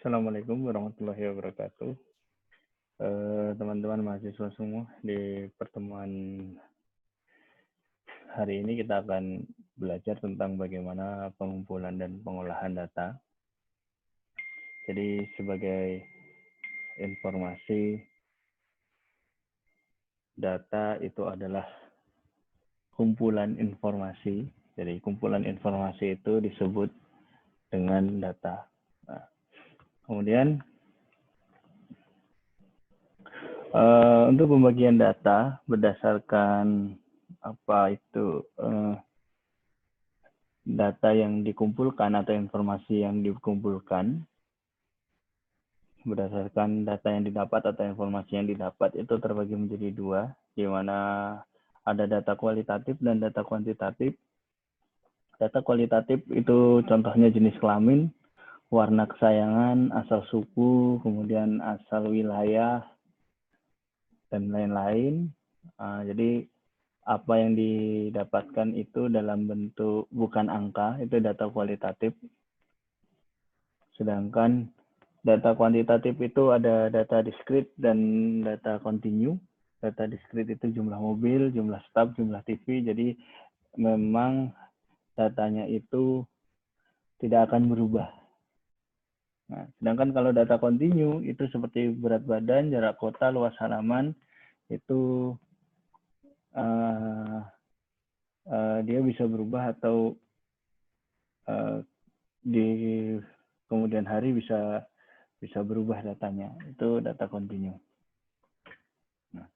Assalamualaikum warahmatullahi wabarakatuh. Teman-teman mahasiswa semua, di pertemuan hari ini kita akan belajar tentang bagaimana pengumpulan dan pengolahan data. Jadi sebagai informasi, data itu adalah kumpulan informasi. Jadi kumpulan informasi itu disebut dengan data. Nah, kemudian untuk pembagian data berdasarkan apa itu data yang dikumpulkan atau informasi yang dikumpulkan, berdasarkan data yang didapat atau informasi yang didapat itu terbagi menjadi dua, di mana ada data kualitatif dan data kuantitatif. Data kualitatif itu contohnya jenis kelamin, warna kesayangan, asal suku, kemudian asal wilayah, dan lain-lain. Jadi apa yang didapatkan itu dalam bentuk bukan angka, itu data kualitatif. Sedangkan data kuantitatif itu ada data diskrit dan data kontinu. Data diskrit itu jumlah mobil, jumlah staf, jumlah TV. Jadi memang datanya itu tidak akan berubah. Nah, sedangkan kalau data kontinu itu seperti berat badan, jarak kota, luas halaman, itu dia bisa berubah atau di kemudian hari bisa berubah datanya. Itu data kontinu. Nah,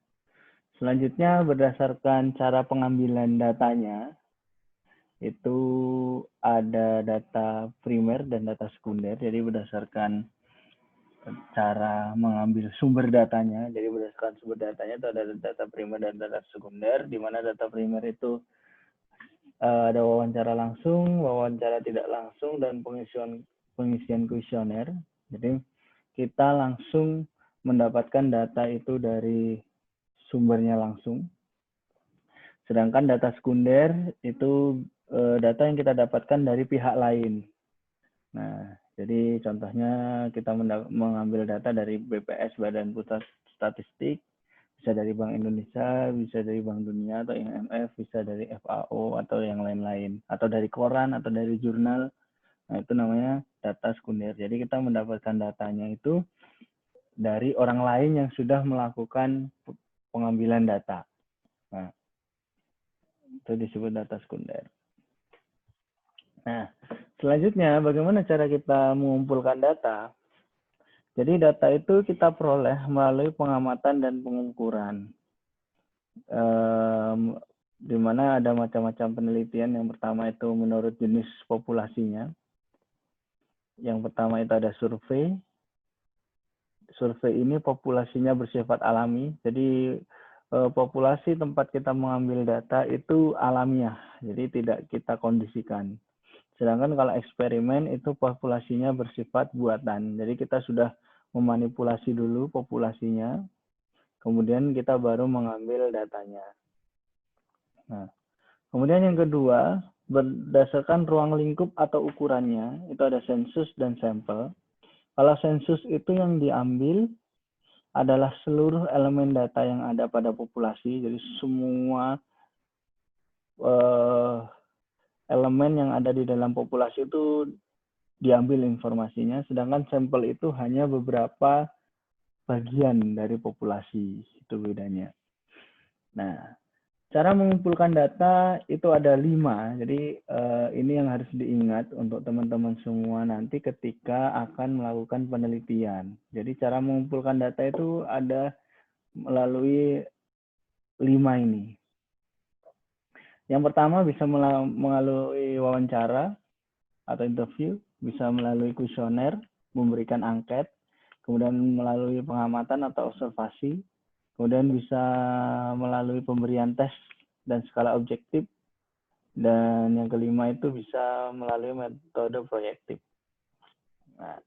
selanjutnya berdasarkan cara pengambilan datanya, itu ada data primer dan data sekunder. Jadi berdasarkan cara mengambil sumber datanya, jadi berdasarkan sumber datanya itu ada data primer dan data sekunder, di mana data primer itu ada wawancara langsung, wawancara tidak langsung, dan pengisian kuesioner. Jadi kita langsung mendapatkan data itu dari sumbernya langsung. Sedangkan data sekunder itu data yang kita dapatkan dari pihak lain. Nah, jadi contohnya kita mengambil data dari BPS, Badan Pusat Statistik, bisa dari Bank Indonesia, bisa dari Bank Dunia atau IMF, bisa dari FAO atau yang lain-lain, atau dari koran atau dari jurnal. Nah, itu namanya data sekunder. Jadi kita mendapatkan datanya itu dari orang lain yang sudah melakukan pengambilan data. Nah, itu disebut data sekunder. Nah, selanjutnya bagaimana cara kita mengumpulkan data? Jadi data itu kita peroleh melalui pengamatan dan pengukuran. Di mana ada macam-macam penelitian. Yang pertama itu menurut jenis populasinya. Yang pertama itu ada survei. Survei ini populasinya bersifat alami. Jadi populasi tempat kita mengambil data itu alamiah. Jadi tidak kita kondisikan. Sedangkan kalau eksperimen itu populasinya bersifat buatan. Jadi kita sudah memanipulasi dulu populasinya, kemudian kita baru mengambil datanya. Nah, kemudian yang kedua, berdasarkan ruang lingkup atau ukurannya, itu ada sensus dan sampel. Kalau sensus itu yang diambil adalah seluruh elemen data yang ada pada populasi, jadi semua elemen yang ada di dalam populasi itu diambil informasinya, sedangkan sampel itu hanya beberapa bagian dari populasi, itu bedanya. Nah, cara mengumpulkan data itu ada 5, jadi ini yang harus diingat untuk teman-teman semua nanti ketika akan melakukan penelitian. Jadi cara mengumpulkan data itu ada melalui 5 ini. Yang pertama bisa melalui wawancara atau interview, bisa melalui kuesioner, memberikan angket, kemudian melalui pengamatan atau observasi, kemudian bisa melalui pemberian tes dan skala objektif, dan yang kelima itu bisa melalui metode proyektif. Nah,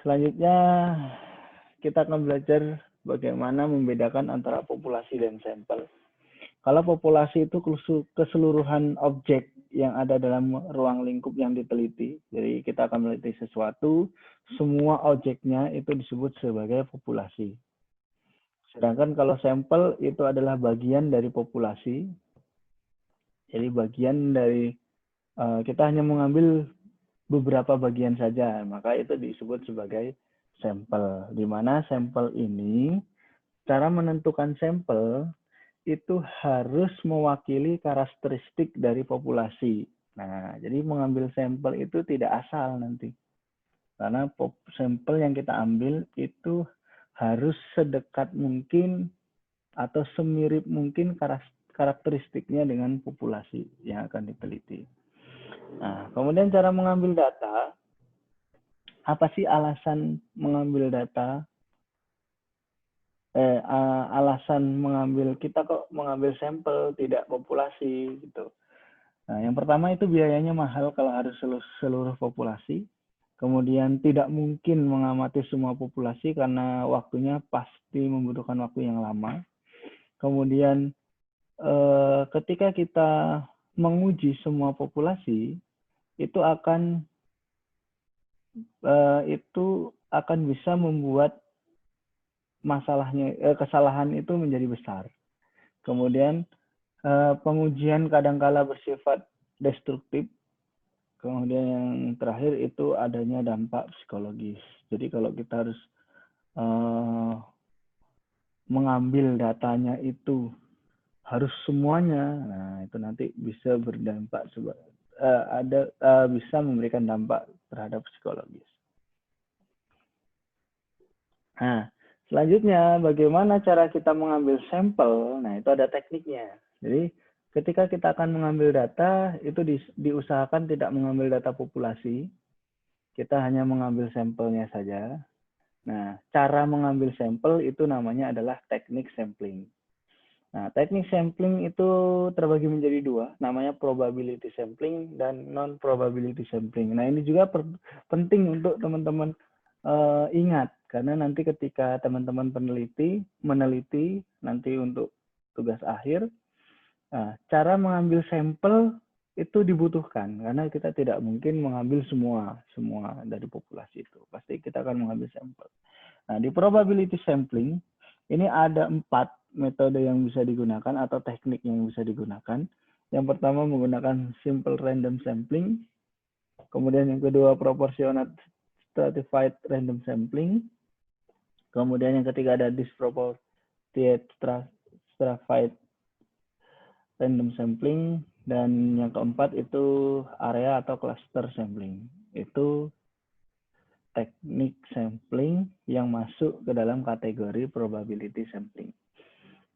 selanjutnya kita akan belajar bagaimana membedakan antara populasi dan sampel. Kalau populasi itu keseluruhan objek yang ada dalam ruang lingkup yang diteliti. Jadi kita akan meneliti sesuatu, semua objeknya itu disebut sebagai populasi. Sedangkan kalau sampel itu adalah bagian dari populasi. Jadi bagian dari kita hanya mengambil beberapa bagian saja, maka itu disebut sebagai sampel. Di mana sampel ini, cara menentukan sampel itu harus mewakili karakteristik dari populasi. Nah, jadi mengambil sampel itu tidak asal nanti. Karena sampel yang kita ambil itu harus sedekat mungkin atau semirip mungkin karakteristiknya dengan populasi yang akan diteliti. Nah, kemudian cara mengambil data, apa sih alasan mengambil data? Alasan kita kok mengambil sampel tidak populasi gitu. Nah, yang pertama itu biayanya mahal kalau harus seluruh populasi. Kemudian tidak mungkin mengamati semua populasi karena waktunya pasti membutuhkan waktu yang lama. Kemudian ketika kita menguji semua populasi, itu akan bisa membuat kesalahan itu menjadi besar. Kemudian pengujian kadangkala bersifat destruktif. Kemudian yang terakhir itu adanya dampak psikologis. Jadi kalau kita harus mengambil datanya itu harus semuanya, nah itu nanti bisa berdampak bisa memberikan dampak terhadap psikologis. Nah, selanjutnya bagaimana cara kita mengambil sampel? Nah, itu ada tekniknya. Jadi ketika kita akan mengambil data, itu diusahakan tidak mengambil data populasi. Kita hanya mengambil sampelnya saja. Nah, cara mengambil sampel itu namanya adalah teknik sampling. Nah, teknik sampling itu terbagi menjadi dua, namanya probability sampling dan non-probability sampling. Nah, ini juga penting untuk teman-teman ingat, karena nanti ketika teman-teman meneliti nanti untuk tugas akhir, cara mengambil sampel itu dibutuhkan karena kita tidak mungkin mengambil semua dari populasi itu. Pasti kita akan mengambil sampel. Nah, di probability sampling ini ada 4 metode yang bisa digunakan atau teknik yang bisa digunakan. Yang pertama menggunakan simple random sampling. Kemudian yang kedua proportional stratified random sampling. Kemudian yang ketiga ada disproportionate stratified random sampling, dan yang keempat itu area atau cluster sampling. Itu teknik sampling yang masuk ke dalam kategori probability sampling.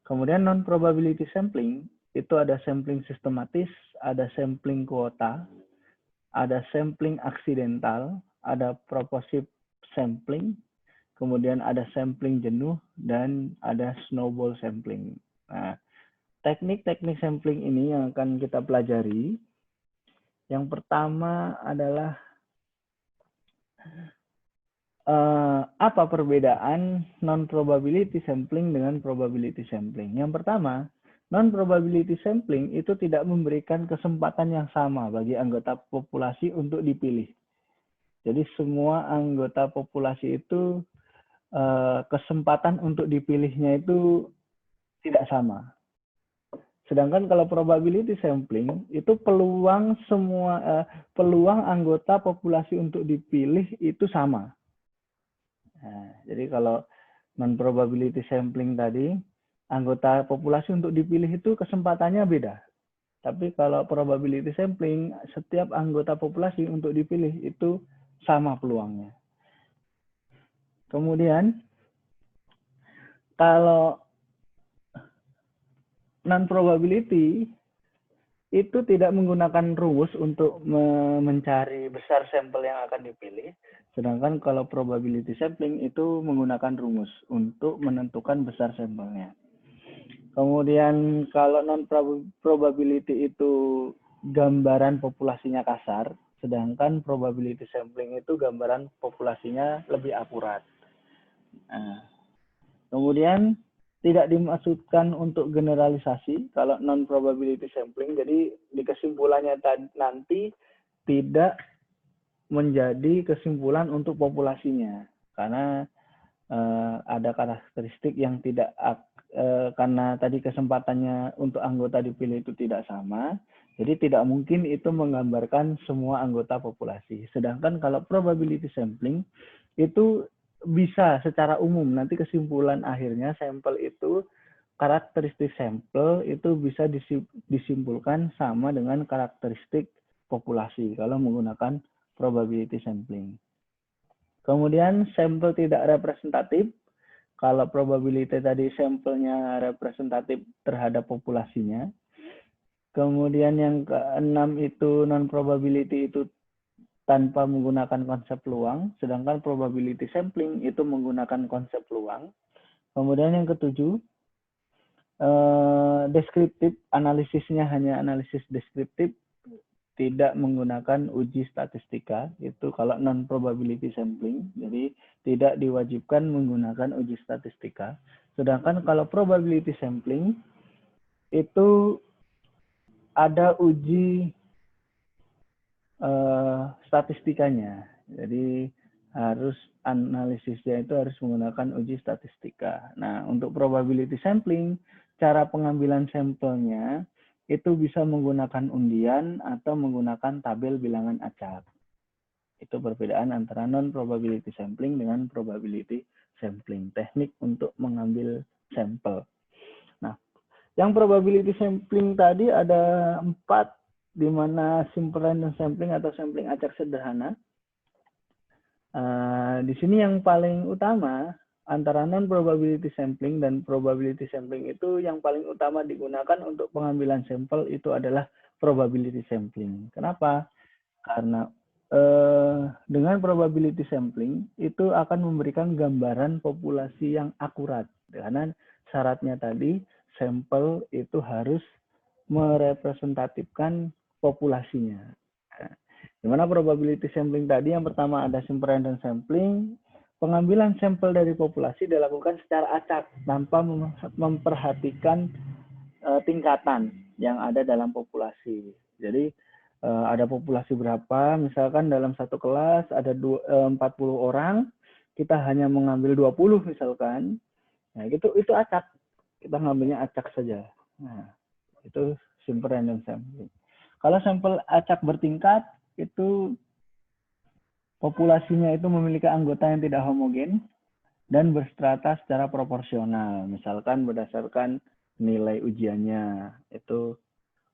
Kemudian non-probability sampling itu ada sampling sistematis, ada sampling kuota, ada sampling aksidental, ada purposive sampling, kemudian ada sampling jenuh, dan ada snowball sampling. Nah, teknik-teknik sampling ini yang akan kita pelajari. Yang pertama adalah apa perbedaan non-probability sampling dengan probability sampling. Yang pertama, non-probability sampling itu tidak memberikan kesempatan yang sama bagi anggota populasi untuk dipilih. Jadi semua anggota populasi itu kesempatan untuk dipilihnya itu tidak sama. Sedangkan kalau probability sampling itu peluang anggota populasi untuk dipilih itu sama. Nah, jadi kalau non-probability sampling tadi, anggota populasi untuk dipilih itu kesempatannya beda. Tapi kalau probability sampling, setiap anggota populasi untuk dipilih itu sama peluangnya. Kemudian, kalau non-probability itu tidak menggunakan rumus untuk mencari besar sampel yang akan dipilih. Sedangkan kalau probability sampling itu menggunakan rumus untuk menentukan besar sampelnya. Kemudian kalau non-probability itu gambaran populasinya kasar, sedangkan probability sampling itu gambaran populasinya lebih akurat. Nah, kemudian tidak dimaksudkan untuk generalisasi kalau non-probability sampling. Jadi di kesimpulannya nanti tidak menjadi kesimpulan untuk populasinya. Karena ada karakteristik yang tidak, karena tadi kesempatannya untuk anggota dipilih itu tidak sama, jadi tidak mungkin itu menggambarkan semua anggota populasi. Sedangkan kalau probability sampling itu bisa secara umum, nanti kesimpulan akhirnya sampel itu, karakteristik sampel itu bisa disimpulkan sama dengan karakteristik populasi kalau menggunakan probability sampling. Kemudian sampel tidak representatif. Kalau probability tadi sampelnya representatif terhadap populasinya. Kemudian yang keenam itu non-probability itu tanpa menggunakan konsep peluang, sedangkan probability sampling itu menggunakan konsep peluang. Kemudian yang ketujuh, deskriptif, analisisnya hanya analisis deskriptif, tidak menggunakan uji statistika, itu kalau non-probability sampling, jadi tidak diwajibkan menggunakan uji statistika. Sedangkan kalau probability sampling, itu ada uji statistikanya. Jadi harus analisisnya itu harus menggunakan uji statistika. Nah, untuk probability sampling, cara pengambilan sampelnya itu bisa menggunakan undian atau menggunakan tabel bilangan acak. Itu perbedaan antara non-probability sampling dengan probability sampling. Teknik untuk mengambil sampel. Nah, yang probability sampling tadi ada 4, di mana simple random sampling atau sampling acak sederhana. Di sini yang paling utama antara non-probability sampling dan probability sampling itu yang paling utama digunakan untuk pengambilan sampel itu adalah probability sampling. Kenapa? Karena dengan probability sampling itu akan memberikan gambaran populasi yang akurat. Karena syaratnya tadi sampel itu harus merepresentatifkan populasinya. Gimana probability sampling tadi? Yang pertama ada simple random sampling. Pengambilan sampel dari populasi dilakukan secara acak tanpa memperhatikan tingkatan yang ada dalam populasi. Jadi ada populasi berapa? Misalkan dalam satu kelas ada 40 orang, kita hanya mengambil 20 misalkan. Nah, itu acak. Kita ngambilnya acak saja. Nah, itu simple random sampling. Kalau sampel acak bertingkat, itu populasinya itu memiliki anggota yang tidak homogen dan berstrata secara proporsional. Misalkan berdasarkan nilai ujiannya, itu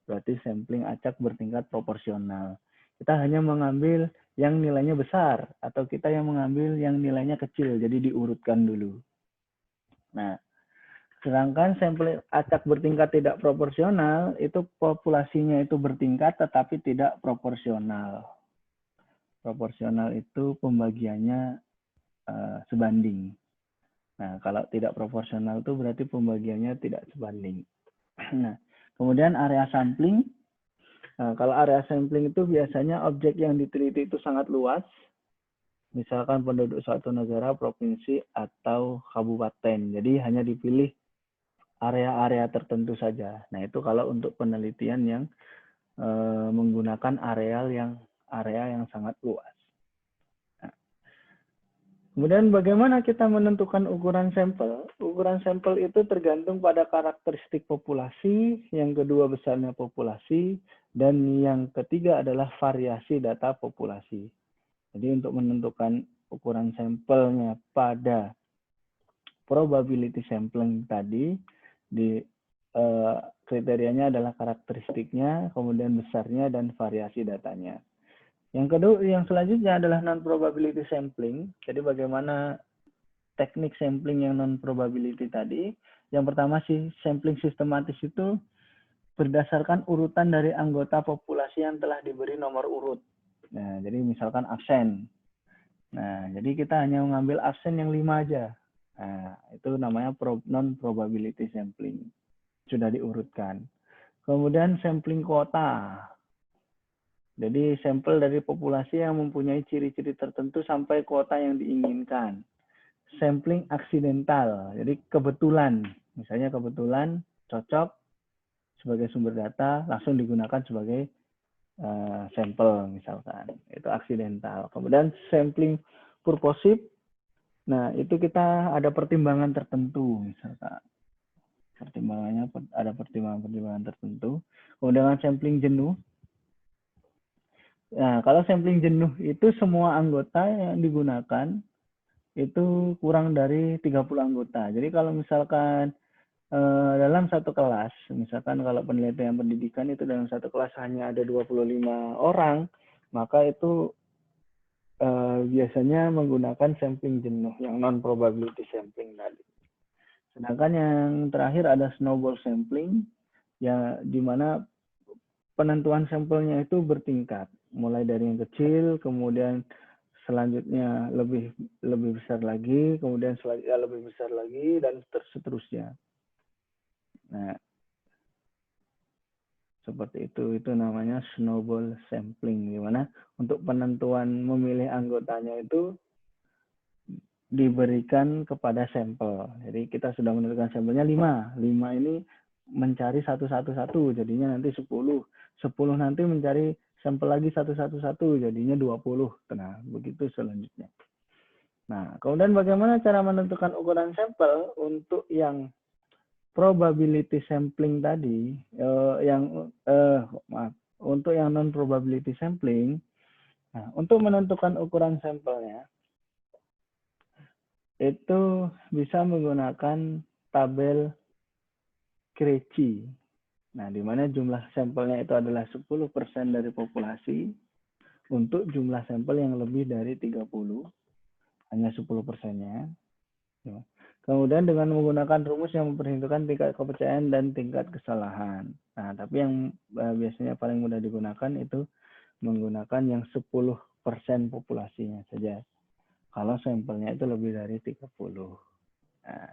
berarti sampling acak bertingkat proporsional. Kita hanya mengambil yang nilainya besar, atau kita yang mengambil yang nilainya kecil, jadi diurutkan dulu. Nah, sedangkan sampel acak bertingkat tidak proporsional, itu populasinya itu bertingkat tetapi tidak proporsional. Proporsional itu pembagiannya sebanding. Nah, kalau tidak proporsional itu berarti pembagiannya tidak sebanding. Nah, kemudian area sampling. Nah, kalau area sampling itu biasanya objek yang diteliti itu sangat luas. Misalkan penduduk suatu negara, provinsi, atau kabupaten. Jadi hanya dipilih area-area tertentu saja. Nah, itu kalau untuk penelitian yang menggunakan area yang sangat luas. Nah, kemudian bagaimana kita menentukan ukuran sampel? Ukuran sampel itu tergantung pada karakteristik populasi, yang kedua besarnya populasi, dan yang ketiga adalah variasi data populasi. Jadi untuk menentukan ukuran sampelnya pada probability sampling tadi, di kriterianya adalah karakteristiknya, kemudian besarnya, dan variasi datanya. Yang kedua, yang selanjutnya adalah non-probability sampling. Jadi bagaimana teknik sampling yang non-probability tadi? Yang pertama sih, sampling sistematis itu berdasarkan urutan dari anggota populasi yang telah diberi nomor urut. Nah, jadi misalkan absen. Nah, jadi kita hanya mengambil absen yang 5 aja. Nah, itu namanya non-probability sampling. Sudah diurutkan. Kemudian sampling kuota. Jadi sampel dari populasi yang mempunyai ciri-ciri tertentu sampai kuota yang diinginkan. Sampling aksidental, jadi kebetulan. Misalnya kebetulan cocok sebagai sumber data, langsung digunakan sebagai sampel misalkan. Itu aksidental. Kemudian sampling purposive, nah itu kita ada pertimbangan tertentu misalkan. Pertimbangannya ada pertimbangan tertentu. Kemudian sampling jenuh. Nah, kalau sampling jenuh itu semua anggota yang digunakan itu kurang dari 30 anggota. Jadi kalau misalkan dalam satu kelas, misalkan kalau penelitian pendidikan itu dalam satu kelas hanya ada 25 orang, maka itu biasanya menggunakan sampling jenuh yang non-probability sampling tadi. Sedangkan yang terakhir ada snowball sampling, ya di mana penentuan sampelnya itu bertingkat, mulai dari yang kecil, kemudian selanjutnya lebih besar lagi, kemudian selanjutnya lebih besar lagi, dan seterusnya. Nah, seperti itu namanya snowball sampling, di mana untuk penentuan memilih anggotanya itu diberikan kepada sampel. Jadi kita sudah menentukan sampelnya 5. 5 ini mencari satu-satu, jadinya nanti 10. 10 nanti mencari sampel lagi satu-satu, jadinya 20. Nah, begitu selanjutnya. Nah, kemudian bagaimana cara menentukan ukuran sampel untuk yang probability sampling tadi, untuk yang non probability sampling. Nah, untuk menentukan ukuran sampelnya itu bisa menggunakan tabel Krejci. Nah, di mana jumlah sampelnya itu adalah 10% dari populasi untuk jumlah sampel yang lebih dari 30, hanya 10%-nya. Kemudian dengan menggunakan rumus yang memperhitungkan tingkat kepercayaan dan tingkat kesalahan. Nah, tapi yang biasanya paling mudah digunakan itu menggunakan yang 10% populasinya saja. Kalau sampelnya itu lebih dari 30. Nah,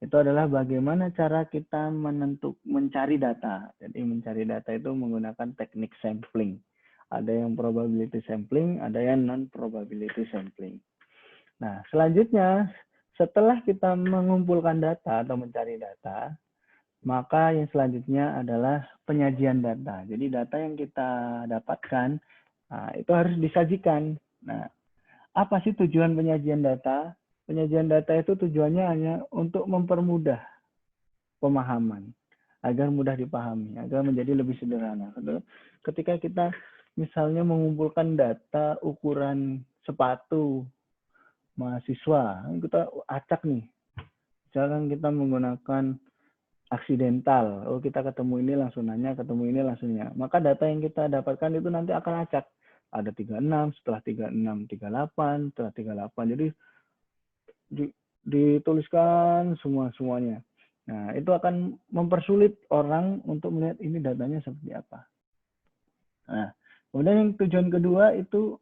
itu adalah bagaimana cara kita mencari data. Jadi mencari data itu menggunakan teknik sampling. Ada yang probability sampling, ada yang non-probability sampling. Nah, selanjutnya setelah kita mengumpulkan data atau mencari data, maka yang selanjutnya adalah penyajian data. Jadi data yang kita dapatkan itu harus disajikan. Nah, apa sih tujuan penyajian data? Penyajian data itu tujuannya hanya untuk mempermudah pemahaman, agar mudah dipahami, agar menjadi lebih sederhana. Ketika kita misalnya mengumpulkan data ukuran sepatu mahasiswa, kita acak nih. Misalkan kita menggunakan aksidental, kita ketemu ini langsung nanya, ketemu ini langsung nanya. Maka data yang kita dapatkan itu nanti akan acak. Ada 36, setelah 36, 38, setelah 38. Jadi dituliskan semuanya. Nah, itu akan mempersulit orang untuk melihat ini datanya seperti apa. Nah, kemudian yang tujuan kedua itu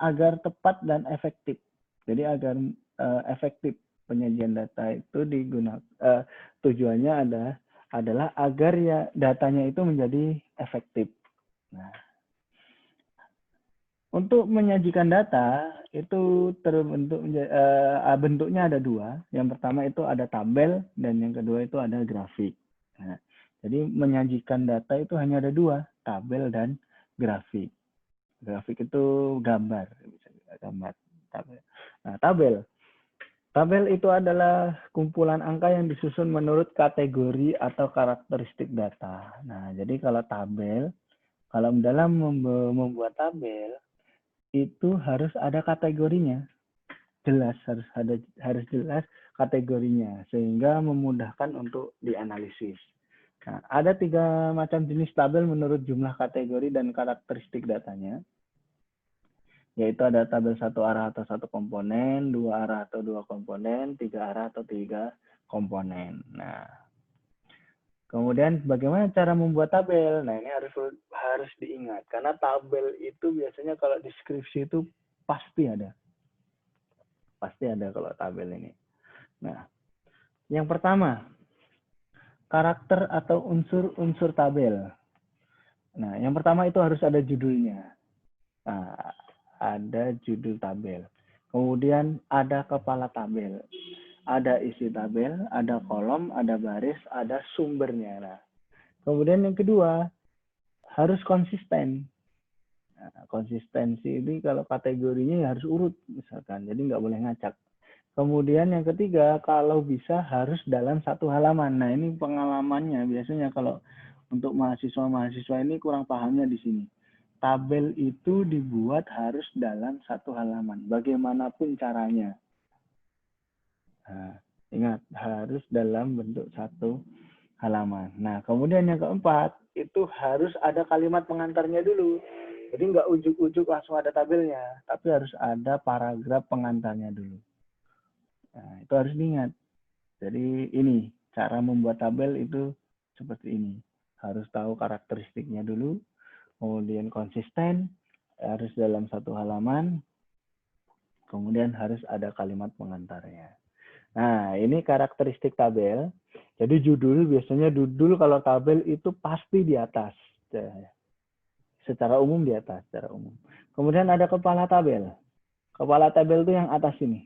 agar tepat dan efektif. Jadi agar efektif penyajian data itu digunakan, tujuannya adalah agar ya datanya itu menjadi efektif. Nah, untuk menyajikan data itu bentuknya ada dua. Yang pertama itu ada tabel dan yang kedua itu ada grafik. Nah, jadi menyajikan data itu hanya ada dua, tabel dan grafik. Grafik itu gambar, tabel. Nah, tabel itu adalah kumpulan angka yang disusun menurut kategori atau karakteristik data. Nah, jadi kalau dalam membuat tabel itu harus ada kategorinya, harus jelas kategorinya sehingga memudahkan untuk dianalisis. Nah, ada 3 macam jenis tabel menurut jumlah kategori dan karakteristik datanya, yaitu ada tabel 1 arah atau 1 komponen, 2 arah atau 2 komponen, 3 arah atau 3 komponen. Nah, kemudian bagaimana cara membuat tabel? Nah, ini harus diingat karena tabel itu biasanya kalau deskripsi itu pasti ada. Pasti ada kalau tabel ini. Nah, yang pertama, karakter atau unsur tabel. Nah, yang pertama itu harus ada judulnya. Nah, ada judul tabel. Kemudian ada kepala tabel. ada isi tabel, ada kolom, ada baris, ada sumbernya. Nah, kemudian yang kedua, harus konsisten. Nah, konsistensi ini kalau kategorinya harus urut misalkan, jadi nggak boleh ngacak. Kemudian yang ketiga, kalau bisa harus dalam satu halaman. Nah, ini pengalamannya biasanya kalau untuk mahasiswa-mahasiswa ini kurang pahamnya di sini. Tabel itu dibuat harus dalam satu halaman, bagaimanapun caranya. Nah, ingat, harus dalam bentuk satu halaman. Nah, kemudian yang keempat, itu harus ada kalimat pengantarnya dulu. Jadi nggak ujuk-ujuk langsung ada tabelnya, tapi harus ada paragraf pengantarnya dulu. Nah, itu harus diingat. Jadi ini, cara membuat tabel itu seperti ini. Harus tahu karakteristiknya dulu, kemudian konsisten, harus dalam satu halaman, kemudian harus ada kalimat pengantarnya. Nah, ini karakteristik tabel. Jadi judul, biasanya judul kalau tabel itu pasti di atas. Secara umum di atas, secara umum. Kemudian ada kepala tabel. Kepala tabel itu yang atas ini.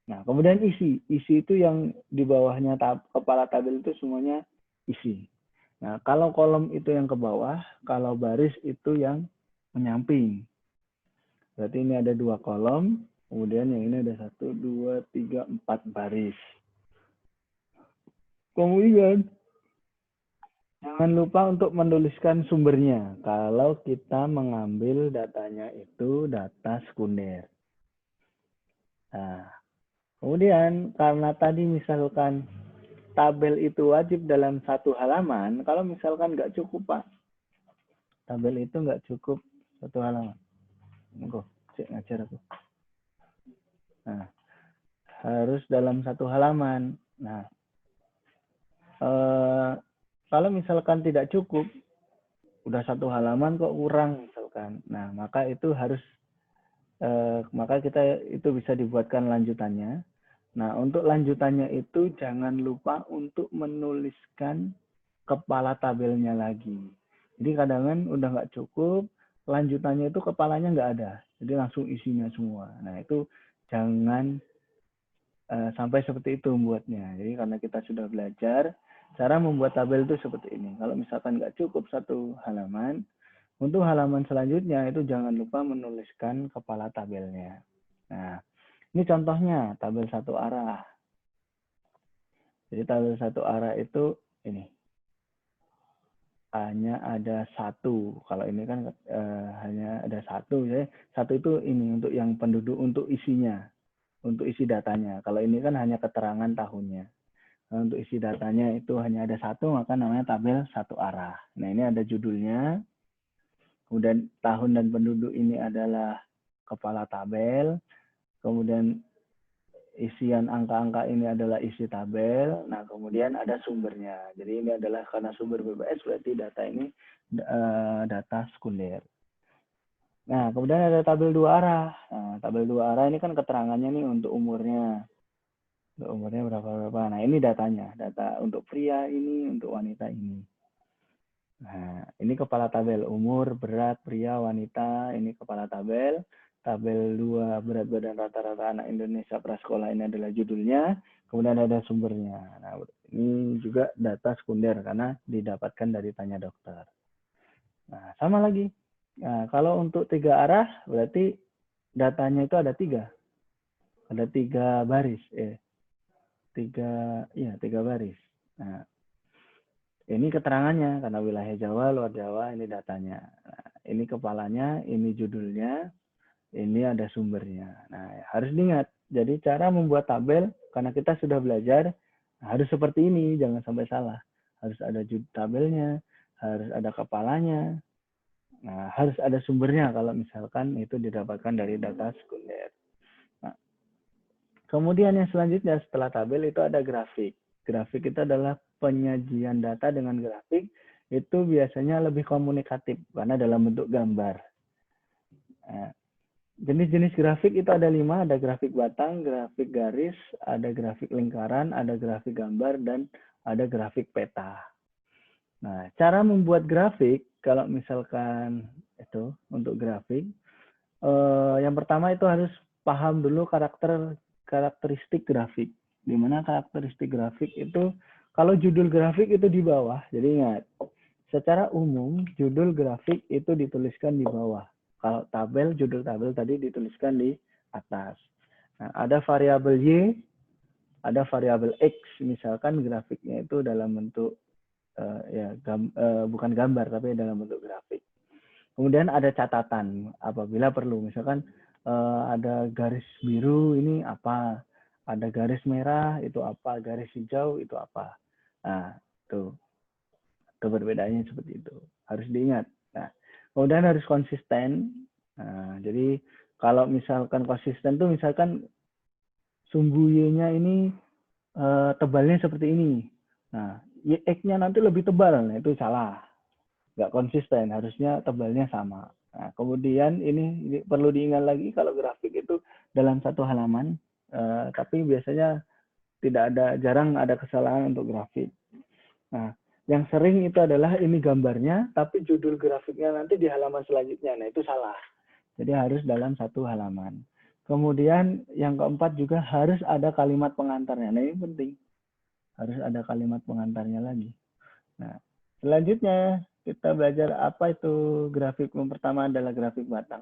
Nah, kemudian isi. Isi itu yang di bawahnya kepala tabel itu semuanya isi. Nah, kalau kolom itu yang ke bawah, kalau baris itu yang menyamping. Berarti ini ada 2 kolom, kemudian yang ini ada 1, 2, 3, 4 baris. Kemudian, jangan lupa untuk menuliskan sumbernya. Kalau kita mengambil datanya itu data sekunder. Nah, kemudian karena tadi misalkan tabel itu wajib dalam satu halaman, kalau misalkan nggak cukup Pak, tabel itu nggak cukup satu halaman. Enggak, cek ngajar aku. Nah, harus dalam satu halaman. Nah, kalau misalkan tidak cukup, udah satu halaman kok kurang misalkan. Nah, maka itu harus, maka kita itu bisa dibuatkan lanjutannya. Nah, untuk lanjutannya itu jangan lupa untuk menuliskan kepala tabelnya lagi. Jadi kadang-kadang udah nggak cukup, lanjutannya itu kepalanya nggak ada. Jadi langsung isinya semua. Nah, itu jangan sampai seperti itu membuatnya. Jadi karena kita sudah belajar, cara membuat tabel itu seperti ini. Kalau misalkan nggak cukup satu halaman, untuk halaman selanjutnya itu jangan lupa menuliskan kepala tabelnya. Nah, ini contohnya tabel satu arah. Jadi tabel satu arah itu ini. Hanya ada satu. Kalau ini kan hanya ada satu. Jadi satu itu ini untuk yang penduduk, untuk isinya. Untuk isi datanya. Kalau ini kan hanya keterangan tahunnya. Nah, untuk isi datanya itu hanya ada satu, maka namanya tabel satu arah. Nah, ini ada judulnya. Kemudian tahun dan penduduk ini adalah kepala tabel. Kemudian isian angka-angka ini adalah isi tabel. Nah, kemudian ada sumbernya. Jadi ini adalah karena sumber BPS, berarti data ini data sekunder. Nah, kemudian ada tabel dua arah. Nah, tabel dua arah ini kan keterangannya nih untuk umurnya. Untuk umurnya berapa-berapa. Nah, ini datanya. Data untuk pria ini, untuk wanita ini. Nah, ini kepala tabel. Umur, berat, pria, wanita. Ini kepala tabel. Tabel 2, berat badan rata-rata anak Indonesia prasekolah, ini adalah judulnya. Kemudian ada sumbernya. Nah, ini juga data sekunder karena didapatkan dari tanya dokter. Nah, sama lagi. Nah, kalau untuk 3 arah, berarti datanya itu ada 3. Ada 3 baris. 3 baris. Nah, ini keterangannya, karena wilayah Jawa, luar Jawa, ini datanya. Nah, ini kepalanya, ini judulnya, ini ada sumbernya. Nah, harus diingat. Jadi cara membuat tabel, karena kita sudah belajar, harus seperti ini, jangan sampai salah. Harus ada tabelnya, harus ada kepalanya. Nah, harus ada sumbernya kalau misalkan itu didapatkan dari data sekunder. Nah, kemudian yang selanjutnya setelah tabel itu ada grafik. Grafik itu adalah penyajian data dengan grafik. Itu biasanya lebih komunikatif karena dalam bentuk gambar. Nah, jenis-jenis grafik itu ada 5, ada grafik batang, grafik garis, ada grafik lingkaran, ada grafik gambar, dan ada grafik peta. Nah, cara membuat grafik, kalau misalkan itu untuk grafik, yang pertama itu harus paham dulu karakter karakteristik grafik. Di mana karakteristik grafik itu, kalau judul grafik itu di bawah, jadi ingat, secara umum judul grafik itu dituliskan di bawah. Kalau tabel, judul tabel tadi dituliskan di atas. Nah, ada variabel Y, ada variabel X, misalkan grafiknya itu dalam bentuk bukan gambar tapi dalam bentuk grafik. Kemudian ada catatan apabila perlu, misalkan ada garis biru ini apa, ada garis merah itu apa, garis hijau itu apa. Nah, itu perbedaannya seperti itu, harus diingat. Nah, kemudian harus konsisten. Nah, jadi kalau misalkan konsisten tuh misalkan sumbu Y-nya ini tebalnya seperti ini. Nah, X-nya nanti lebih tebal, nah itu salah. Nggak konsisten, harusnya tebalnya sama. Nah, kemudian ini perlu diingat lagi kalau grafik itu dalam satu halaman, tapi biasanya jarang ada kesalahan untuk grafik. Nah, yang sering itu adalah ini gambarnya, tapi judul grafiknya nanti di halaman selanjutnya. Nah, itu salah. Jadi harus dalam satu halaman. Kemudian yang keempat juga harus ada kalimat pengantarnya. Nah, ini penting. Harus ada kalimat pengantarnya lagi. Nah, selanjutnya kita belajar apa itu grafik. Yang pertama adalah grafik batang.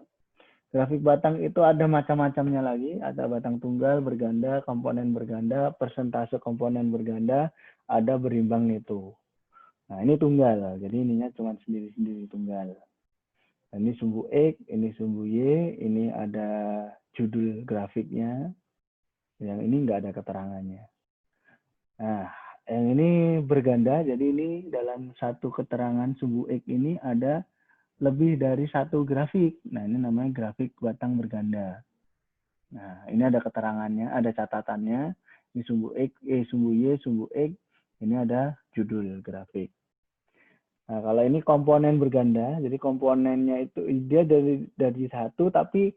Grafik batang itu ada macam-macamnya lagi. Ada batang tunggal, berganda, komponen berganda, persentase komponen berganda, ada berimbang neto. Nah, ini tunggal. Jadi ininya cuma sendiri-sendiri tunggal. Nah, ini sumbu X, ini sumbu Y, ini ada judul grafiknya. Yang ini nggak ada keterangannya. Nah, yang ini berganda, jadi ini dalam satu keterangan sumbu X ini ada lebih dari satu grafik. Nah, ini namanya grafik batang berganda. Nah, ini ada keterangannya, ada catatannya. Ini sumbu X, sumbu Y, sumbu X. Ini ada judul grafik. Nah, kalau ini komponen berganda, jadi komponennya itu dia dari satu, tapi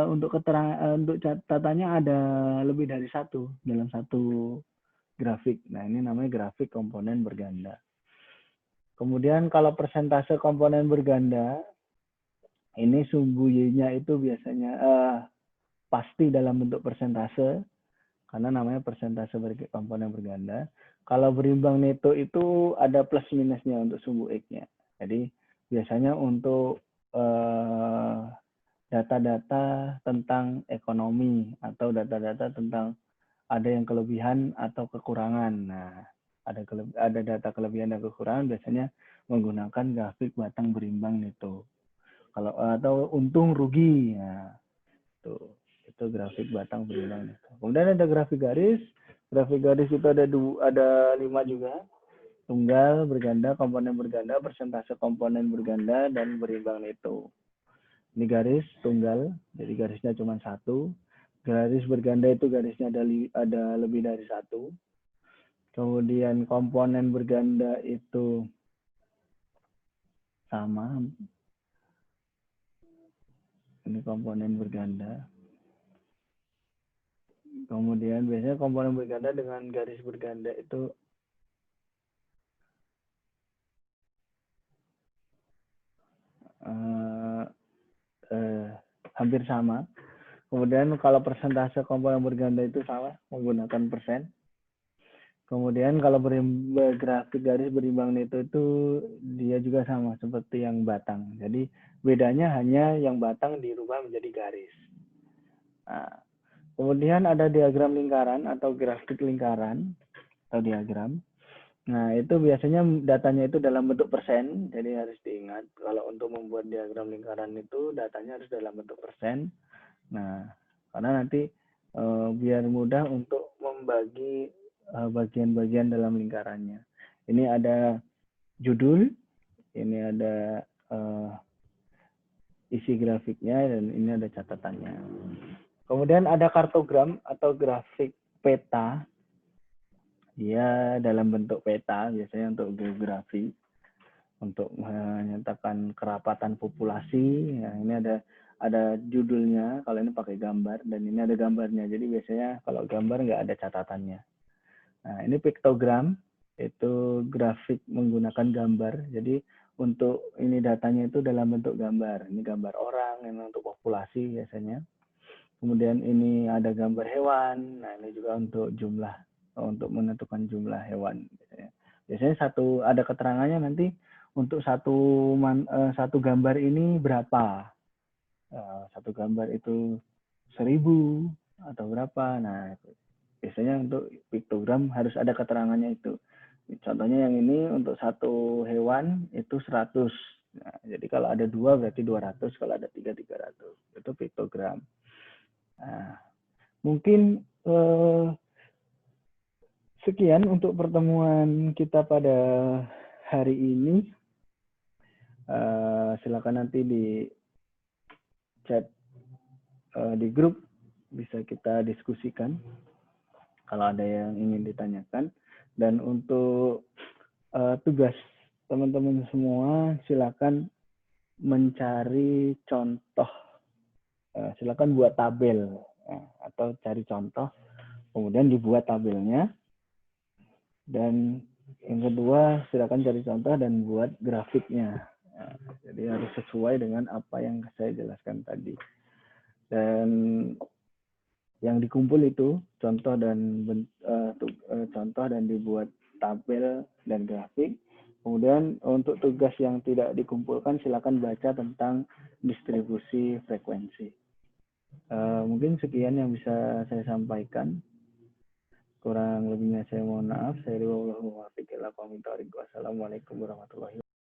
untuk keterangan untuk catatannya ada lebih dari satu dalam satu grafik. Nah, ini namanya grafik komponen berganda. Kemudian kalau persentase komponen berganda, ini sumbu Y-nya itu biasanya pasti dalam bentuk persentase, karena namanya persentase komponen berganda. Kalau berimbang neto itu ada plus minusnya untuk sumbu X-nya. Jadi biasanya untuk data-data tentang ekonomi atau data-data tentang ada yang kelebihan atau kekurangan. Nah, ada data kelebihan dan kekurangan biasanya menggunakan grafik batang berimbang neto. Kalau atau untung rugi, nah, itu grafik batang berimbang neto. Kemudian ada grafik garis. Grafik garis itu ada 5 juga. Tunggal, berganda, komponen berganda, persentase komponen berganda, dan berimbang neto. Ini garis tunggal, jadi garisnya cuma satu. Garis berganda itu garisnya ada lebih dari satu. Kemudian komponen berganda itu sama. Ini komponen berganda. Kemudian biasanya komponen berganda dengan garis berganda itu hampir sama. Kemudian kalau persentase komponen berganda itu sama, menggunakan persen. Kemudian kalau grafik garis berimbang neto itu dia juga sama seperti yang batang. Jadi bedanya hanya yang batang dirubah menjadi garis. Nah, kemudian ada diagram lingkaran atau grafik lingkaran atau diagram. Nah, itu biasanya datanya itu dalam bentuk persen. Jadi harus diingat kalau untuk membuat diagram lingkaran itu datanya harus dalam bentuk persen. Nah, karena nanti biar mudah untuk membagi bagian-bagian dalam lingkarannya. Ini ada judul, ini ada isi grafiknya, dan ini ada catatannya. Kemudian ada kartogram atau grafik peta. Dia dalam bentuk peta, biasanya untuk geografi, untuk menyatakan kerapatan populasi. Nah, ini ada judulnya, kalau ini pakai gambar, dan ini ada gambarnya. Jadi biasanya kalau gambar nggak ada catatannya. Nah, ini piktogram, itu grafik menggunakan gambar. Jadi untuk ini datanya itu dalam bentuk gambar. Ini gambar orang, ini untuk populasi biasanya. Kemudian ini ada gambar hewan. Nah, ini juga untuk menentukan jumlah hewan. Biasanya ada keterangannya nanti untuk satu gambar ini berapa. Satu gambar itu 1000 atau berapa. Nah, biasanya untuk piktogram harus ada keterangannya itu. Contohnya yang ini untuk satu hewan itu 100. Nah, jadi kalau ada 2 berarti 200, kalau ada 3 300. Itu piktogram. Nah, mungkin sekian untuk pertemuan kita pada hari ini. Silakan nanti di chat di grup bisa kita diskusikan kalau ada yang ingin ditanyakan. Dan untuk tugas teman-teman semua, silakan mencari contoh. Silakan buat tabel atau cari contoh, kemudian dibuat tabelnya. Dan yang kedua, silakan cari contoh dan buat grafiknya. Jadi harus sesuai dengan apa yang saya jelaskan tadi. Dan yang dikumpul itu contoh dan dibuat tabel dan grafik. Kemudian untuk tugas yang tidak dikumpulkan, silakan baca tentang distribusi frekuensi. Mungkin sekian yang bisa saya sampaikan. Kurang lebihnya saya mohon maaf. Saya Wassalamualaikum warahmatullahi wabarakatuh.